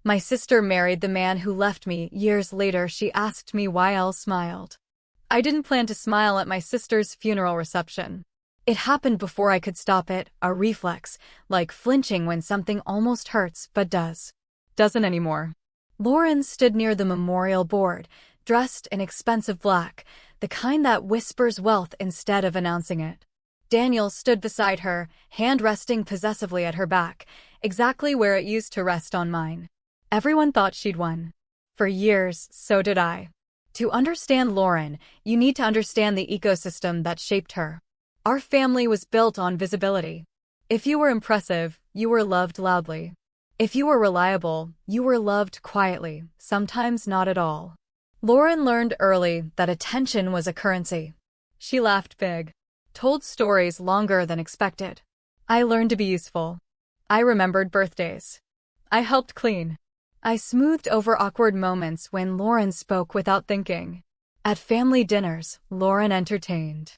My sister married the man who left me. Years later, she asked me why I smiled. I didn't plan to smile at my sister's funeral reception. It happened before I could stop it, a reflex, like flinching when something almost hurts but doesn't anymore. Lauren stood near the memorial board, dressed in expensive black, the kind that whispers wealth instead of announcing it. Daniel stood beside her, hand resting possessively at her back, exactly where it used to rest on mine. Everyone thought she'd won. For years, so did I. To understand Lauren, you need to understand the ecosystem that shaped her. Our family was built on visibility. If you were impressive, you were loved loudly. If you were reliable, you were loved quietly, sometimes not at all. Lauren learned early that attention was a currency. She laughed big, told stories longer than expected. I learned to be useful. I remembered birthdays. I helped clean. I smoothed over awkward moments when Lauren spoke without thinking. At family dinners, Lauren entertained.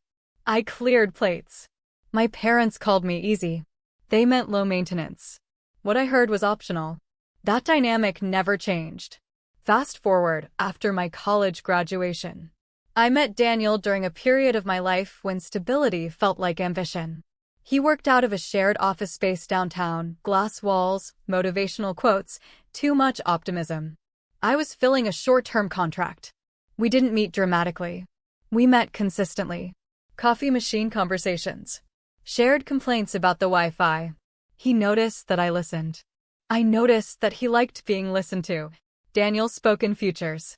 I cleared plates. My parents called me easy. They meant low maintenance. What I heard was optional. That dynamic never changed. Fast forward, after my college graduation. I met Daniel during a period of my life when stability felt like ambition. He worked out of a shared office space downtown, glass walls, motivational quotes, too much optimism. I was filling a short-term contract. We didn't meet dramatically. We met consistently. Coffee machine conversations. Shared complaints about the Wi-Fi. He noticed that I listened. I noticed that he liked being listened to. Daniel spoke in futures.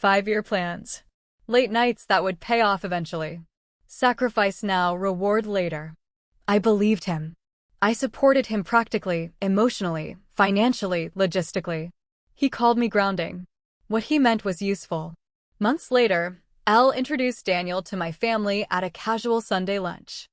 5-year plans. Late nights that would pay off eventually. Sacrifice now, reward later. I believed him. I supported him practically, emotionally, financially, logistically. He called me grounding. What he meant was useful. Months later, Elle introduced Daniel to my family at a casual Sunday lunch.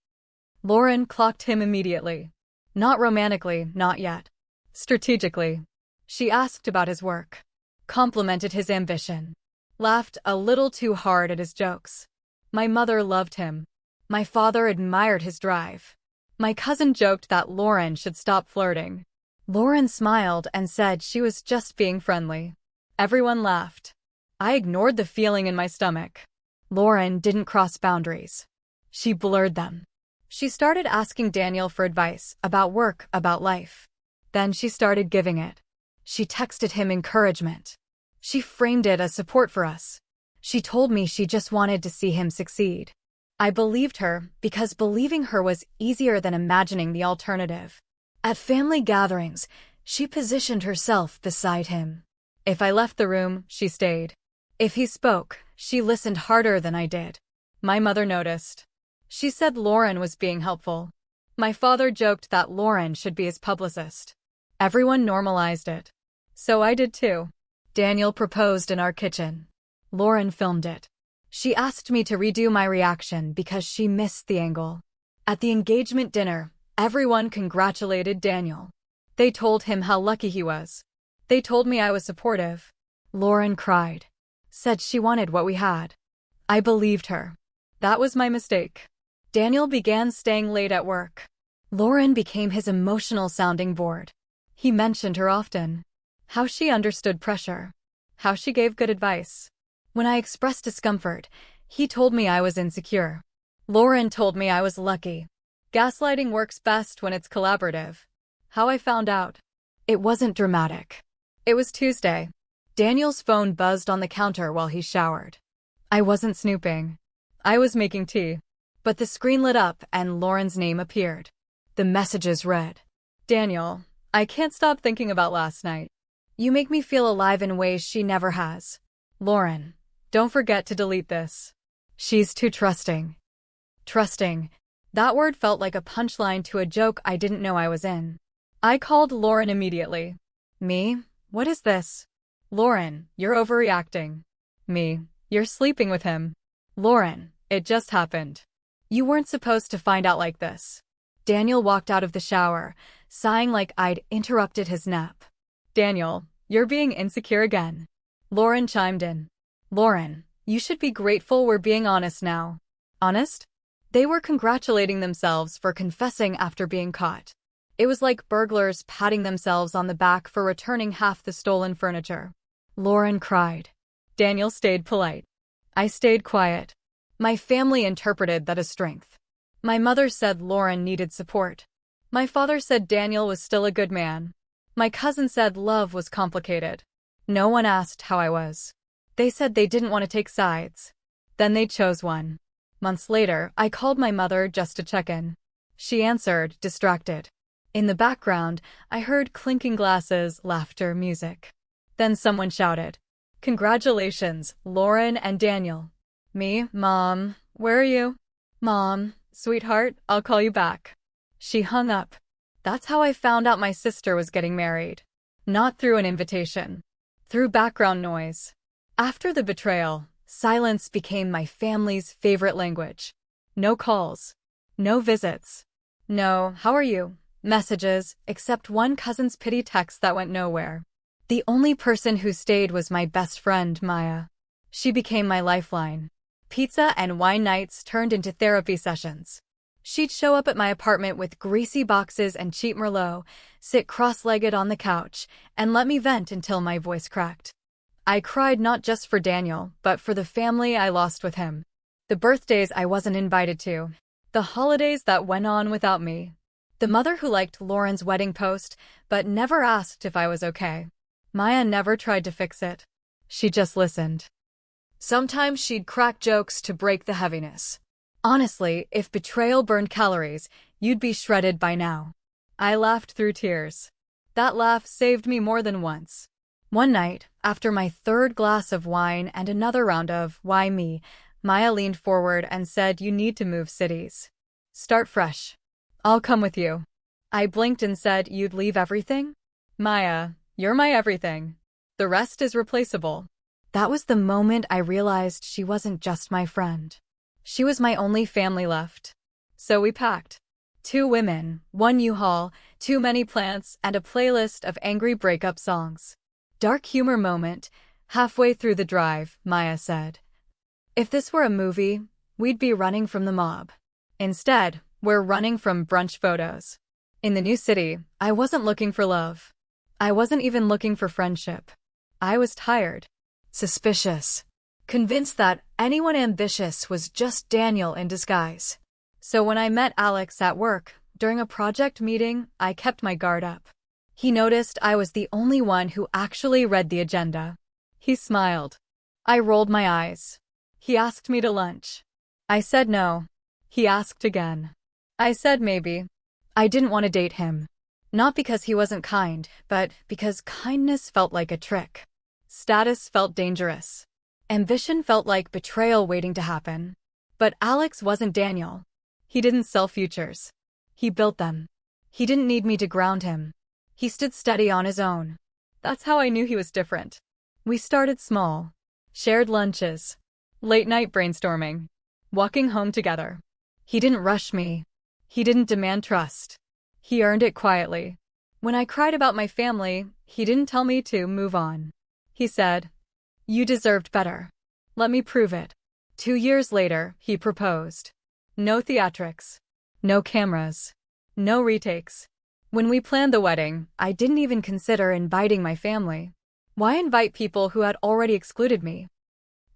Lauren clocked him immediately. Not romantically, not yet. Strategically. She asked about his work. Complimented his ambition. Laughed a little too hard at his jokes. My mother loved him. My father admired his drive. My cousin joked that Lauren should stop flirting. Lauren smiled and said she was just being friendly. Everyone laughed. I ignored the feeling in my stomach. Lauren didn't cross boundaries. She blurred them. She started asking Daniel for advice about work, about life. Then she started giving it. She texted him encouragement. She framed it as support for us. She told me she just wanted to see him succeed. I believed her because believing her was easier than imagining the alternative. At family gatherings, she positioned herself beside him. If I left the room, she stayed. If he spoke, she listened harder than I did. My mother noticed. She said Lauren was being helpful. My father joked that Lauren should be his publicist. Everyone normalized it. So I did too. Daniel proposed in our kitchen. Lauren filmed it. She asked me to redo my reaction because she missed the angle. At the engagement dinner, everyone congratulated Daniel. They told him how lucky he was. They told me I was supportive. Lauren cried. Said she wanted what we had. I believed her. That was my mistake. Daniel began staying late at work. Lauren became his emotional sounding board. He mentioned her often. How she understood pressure. How she gave good advice. When I expressed discomfort, he told me I was insecure. Lauren told me I was lucky. Gaslighting works best when it's collaborative. How I found out. It wasn't dramatic. It was Tuesday. Daniel's phone buzzed on the counter while he showered. I wasn't snooping. I was making tea. But the screen lit up and Lauren's name appeared. The messages read, Daniel, I can't stop thinking about last night. You make me feel alive in ways she never has. Lauren, don't forget to delete this. She's too trusting. Trusting. That word felt like a punchline to a joke I didn't know I was in. I called Lauren immediately. Me? What is this? Lauren, you're overreacting. Me, you're sleeping with him. Lauren, it just happened. You weren't supposed to find out like this. Daniel walked out of the shower, sighing like I'd interrupted his nap. Daniel, you're being insecure again. Lauren chimed in. Lauren, you should be grateful we're being honest now. Honest? They were congratulating themselves for confessing after being caught. It was like burglars patting themselves on the back for returning half the stolen furniture. Lauren cried. Daniel stayed polite. I stayed quiet. My family interpreted that as strength. My mother said Lauren needed support. My father said Daniel was still a good man. My cousin said love was complicated. No one asked how I was. They said they didn't want to take sides. Then they chose one. Months later, I called my mother just to check in. She answered, distracted. In the background, I heard clinking glasses, laughter, music. Then someone shouted, "Congratulations, Lauren and Daniel." Me, Mom, where are you? Mom, sweetheart, I'll call you back. She hung up. That's how I found out my sister was getting married. Not through an invitation. Through background noise. After the betrayal, silence became my family's favorite language. No calls. No visits. No, how are you? Messages, except one cousin's pity text that went nowhere. The only person who stayed was my best friend, Maya. She became my lifeline. Pizza and wine nights turned into therapy sessions. She'd show up at my apartment with greasy boxes and cheap Merlot, sit cross-legged on the couch, and let me vent until my voice cracked. I cried not just for Daniel, but for the family I lost with him. The birthdays I wasn't invited to. The holidays that went on without me. The mother who liked Lauren's wedding post, but never asked if I was okay. Maya never tried to fix it. She just listened. Sometimes she'd crack jokes to break the heaviness. Honestly, if betrayal burned calories, you'd be shredded by now. I laughed through tears. That laugh saved me more than once. One night, after my third glass of wine and another round of "Why me?" Maya leaned forward and said, "You need to move cities. Start fresh. I'll come with you." I blinked and said, "You'd leave everything?" "Maya, you're my everything. The rest is replaceable." That was the moment I realized she wasn't just my friend. She was my only family left. So we packed. 2 women, 1 U-Haul, too many plants, and a playlist of angry breakup songs. Dark humor moment. Halfway through the drive, Maya said, "If this were a movie, we'd be running from the mob. Instead, we're running from brunch photos." In the new city, I wasn't looking for love. I wasn't even looking for friendship. I was tired. Suspicious. Convinced that anyone ambitious was just Daniel in disguise. So when I met Alex at work, during a project meeting, I kept my guard up. He noticed I was the only one who actually read the agenda. He smiled. I rolled my eyes. He asked me to lunch. I said no. He asked again. I said maybe. I didn't want to date him. Not because he wasn't kind, but because kindness felt like a trick. Status felt dangerous. Ambition felt like betrayal waiting to happen. But Alex wasn't Daniel. He didn't sell futures. He built them. He didn't need me to ground him. He stood steady on his own. That's how I knew he was different. We started small. Shared lunches. Late-night brainstorming. Walking home together. He didn't rush me. He didn't demand trust. He earned it quietly. When I cried about my family, he didn't tell me to move on. He said, "You deserved better. Let me prove it." 2 years later, he proposed. No theatrics. No cameras. No retakes. When we planned the wedding, I didn't even consider inviting my family. Why invite people who had already excluded me?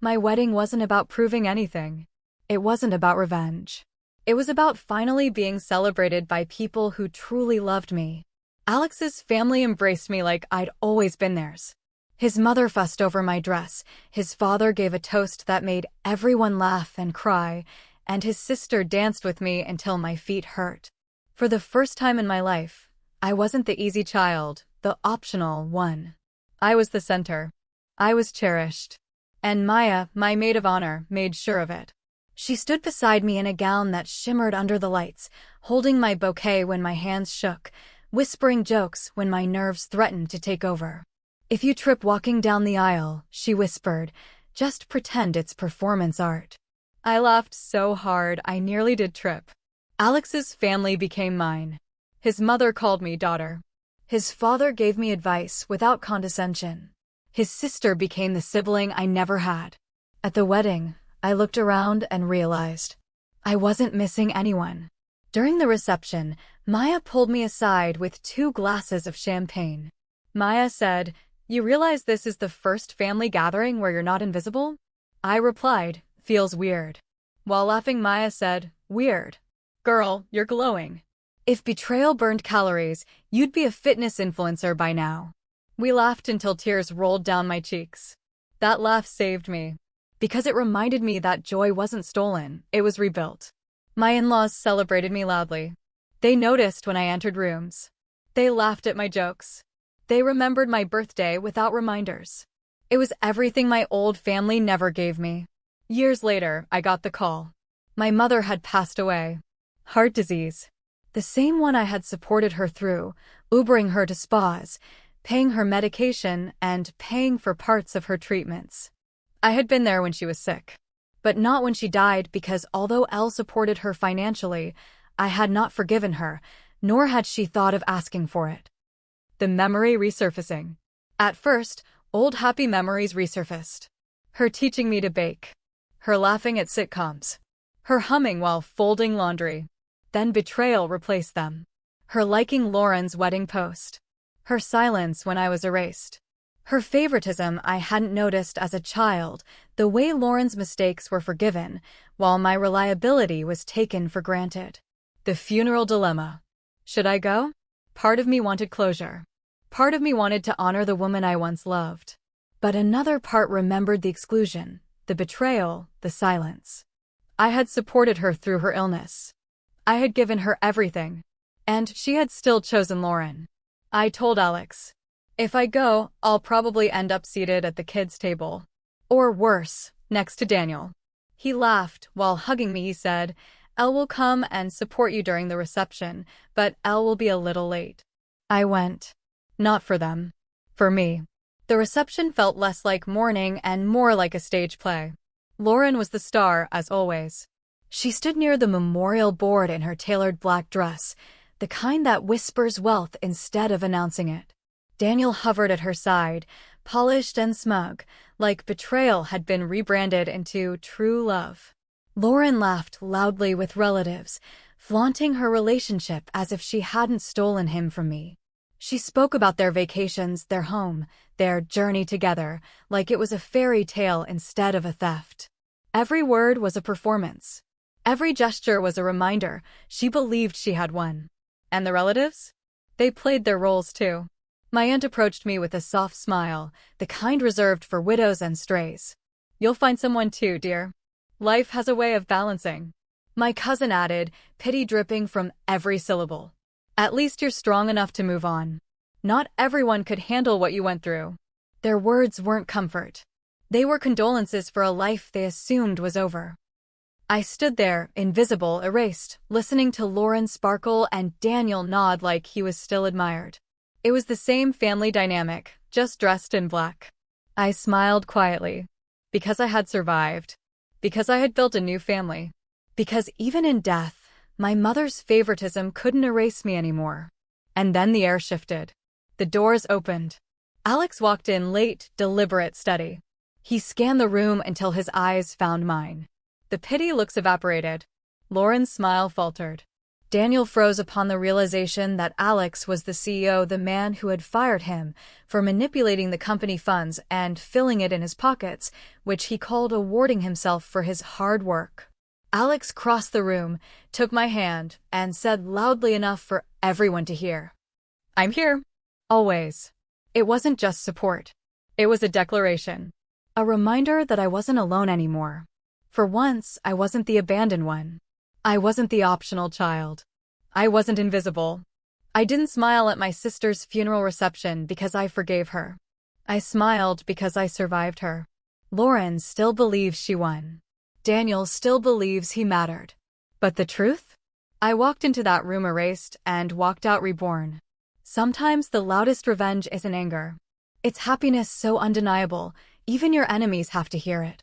My wedding wasn't about proving anything. It wasn't about revenge. It was about finally being celebrated by people who truly loved me. Alex's family embraced me like I'd always been theirs. His mother fussed over my dress, his father gave a toast that made everyone laugh and cry, and his sister danced with me until my feet hurt. For the first time in my life, I wasn't the easy child, the optional one. I was the center. I was cherished. And Maya, my maid of honor, made sure of it. She stood beside me in a gown that shimmered under the lights, holding my bouquet when my hands shook, whispering jokes when my nerves threatened to take over. "If you trip walking down the aisle," she whispered, "just pretend it's performance art." I laughed so hard I nearly did trip. Alex's family became mine. His mother called me daughter. His father gave me advice without condescension. His sister became the sibling I never had. At the wedding, I looked around and realized I wasn't missing anyone. During the reception, Maya pulled me aside with 2 glasses of champagne. Maya said, "You realize this is the first family gathering where you're not invisible?" I replied, "Feels weird." While laughing, Maya said, "Weird. Girl, you're glowing. If betrayal burned calories, you'd be a fitness influencer by now." We laughed until tears rolled down my cheeks. That laugh saved me, because it reminded me that joy wasn't stolen, it was rebuilt. My in-laws celebrated me loudly. They noticed when I entered rooms. They laughed at my jokes. They remembered my birthday without reminders. It was everything my old family never gave me. Years later, I got the call. My mother had passed away. Heart disease. The same one I had supported her through, Ubering her to spas, paying her medication, and paying for parts of her treatments. I had been there when she was sick, but not when she died, because although Elle supported her financially, I had not forgiven her, nor had she thought of asking for it. The memory resurfacing. At first, old happy memories resurfaced. Her teaching me to bake. Her laughing at sitcoms. Her humming while folding laundry. Then betrayal replaced them. Her liking Lauren's wedding post. Her silence when I was erased. Her favoritism I hadn't noticed as a child, the way Lauren's mistakes were forgiven, while my reliability was taken for granted. The funeral dilemma. Should I go? Part of me wanted closure. Part of me wanted to honor the woman I once loved. But another part remembered the exclusion, the betrayal, the silence. I had supported her through her illness. I had given her everything. And she had still chosen Lauren. I told Alex, "If I go, I'll probably end up seated at the kids' table. Or worse, next to Daniel." He laughed. While hugging me, he said, "Elle will come and support you during the reception, but Elle will be a little late." I went. Not for them. For me. The reception felt less like mourning and more like a stage play. Lauren was the star, as always. She stood near the memorial board in her tailored black dress, the kind that whispers wealth instead of announcing it. Daniel hovered at her side, polished and smug, like betrayal had been rebranded into true love. Lauren laughed loudly with relatives, flaunting her relationship as if she hadn't stolen him from me. She spoke about their vacations, their home, their journey together, like it was a fairy tale instead of a theft. Every word was a performance. Every gesture was a reminder she believed she had won. And the relatives? They played their roles too. My aunt approached me with a soft smile, the kind reserved for widows and strays. "You'll find someone too, dear. Life has a way of balancing." My cousin added, pity dripping from every syllable. "At least you're strong enough to move on. Not everyone could handle what you went through." Their words weren't comfort. They were condolences for a life they assumed was over. I stood there, invisible, erased, listening to Lauren sparkle and Daniel nod like he was still admired. It was the same family dynamic, just dressed in black. I smiled quietly. Because I had survived. Because I had built a new family. Because even in death, my mother's favoritism couldn't erase me anymore. And then the air shifted. The doors opened. Alex walked in late, deliberate, steady. He scanned the room until his eyes found mine. The pity looks evaporated. Lauren's smile faltered. Daniel froze upon the realization that Alex was the CEO, the man who had fired him for manipulating the company funds and filling it in his pockets, which he called awarding himself for his hard work. Alex crossed the room, took my hand, and said loudly enough for everyone to hear, "I'm here. Always." It wasn't just support. It was a declaration. A reminder that I wasn't alone anymore. For once, I wasn't the abandoned one. I wasn't the optional child. I wasn't invisible. I didn't smile at my sister's funeral reception because I forgave her. I smiled because I survived her. Lauren still believes she won. Daniel still believes he mattered. But the truth? I walked into that room erased and walked out reborn. Sometimes the loudest revenge isn't anger. It's happiness so undeniable, even your enemies have to hear it.